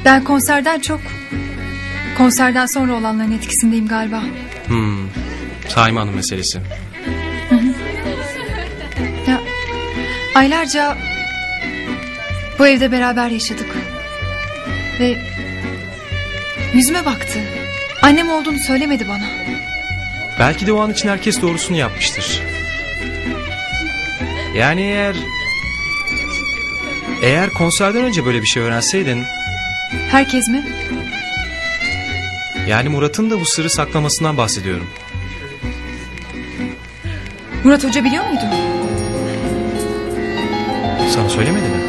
Ben konserden çok konserden sonra olanların etkisindeyim galiba. Saime Hanım meselesi. Ya, aylarca bu evde beraber yaşadık. Ve yüzüme baktı. Annem olduğunu söylemedi bana. Belki de o an için herkes doğrusunu yapmıştır. Yani eğer konserden önce böyle bir şey öğrenseydin... Herkes mi? Yani Murat'ın da bu sırrı saklamasından bahsediyorum. Murat Hoca biliyor muydu? Sana söylemedi mi?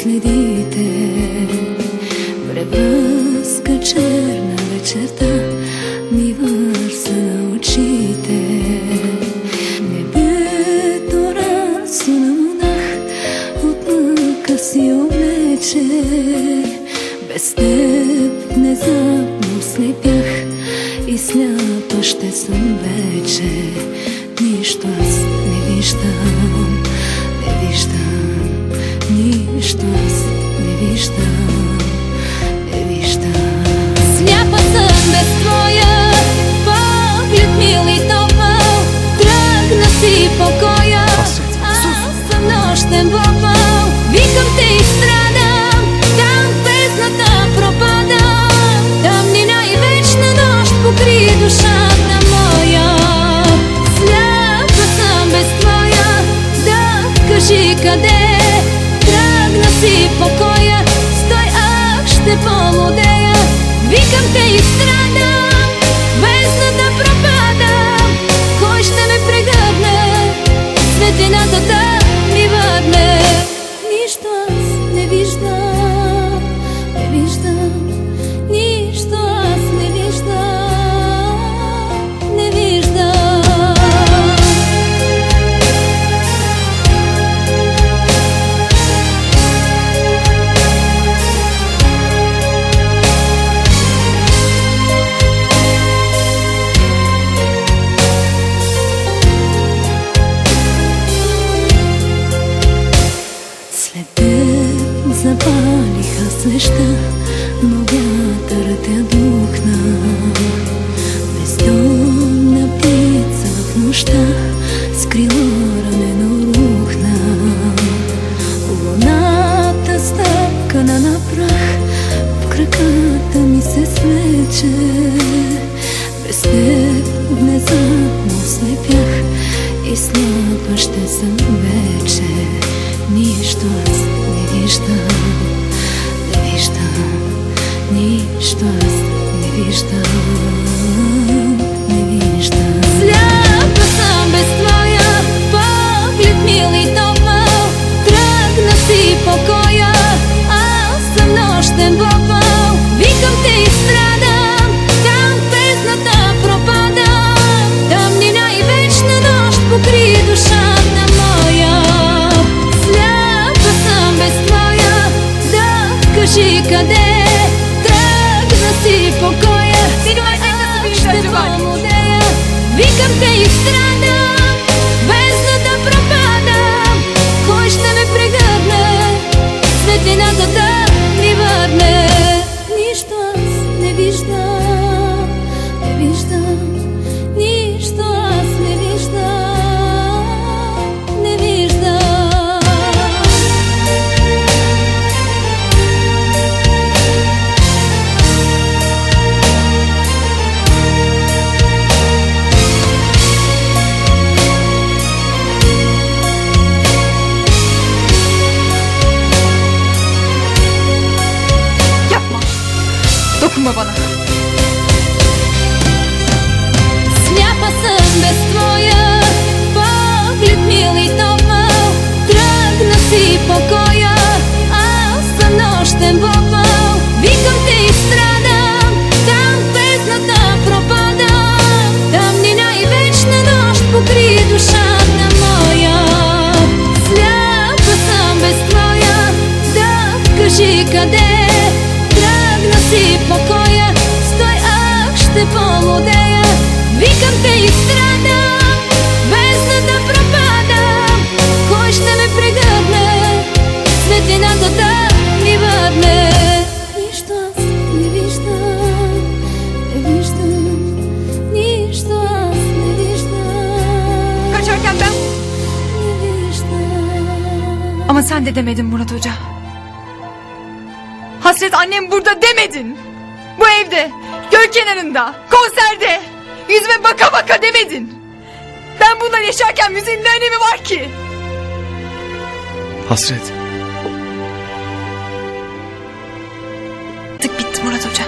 Следите, превръзка черна вечерта ми върса на очите. Небето расо на монах, от мъка си облече. Без теб внезапно слепях и сляпа ще съм вече. Нищо аз не виждам, не виждам. Нищо аз не виждам, не виждам. Сляпа съм без твоя поглед, мил и топъл. Тръгна си покоя, аз съм нощен вопъл. Викам те и страдам, там бездната пропадам. Тъмнина и вечна нощ покри душата моя. Сляпа съм без твоя, да кажи къде. Тръгна си покоя, стой, ах, ще помлодея. Викам те и страдам, бездната пропадам. Кой ще ме прегърне, светлината да ми върне. Нищо аз не виждам, не виждам. Нищо аз не виждам, не виждам. Запалиха свеща, но вятърът я духна. Бездомна птица в нощта с крило ранено рухна. Луната стъпкана на прах, в краката ми се свлече. Без теб внезапно слепях и сляпа ще съм вече. Нищо аз не виждам, не виждам. Нищо аз не виждам, не виждам. Сляпа съм без твоя поглед, мил и топъл. Тръгна си покоя, аз съм нощен вопъл. Викам те и страдам, там бездната пропадам. Тъмнина и вечна нощ покри душата моя. Кажи къде, тръгна си покоя. Ах, ще помлодея. Викам те и страдам, бездната пропадам. Кой ще ме прегърне, светлината да ми върне. Нищо аз не виждам, не виждам. Нищо аз не виждам, не виждам. sen de demedin Murat Hoca. Hasret annem burada demedin. Bu evde, göl kenarında, konserde, yüzüme baka baka demedin. Ben bunları yaşarken müziğin ne önemi var ki? Hasret. Artık bitti Murat Hoca.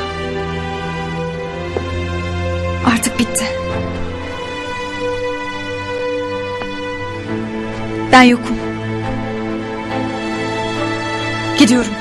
Artık bitti. Ben yokum. Gidiyorum.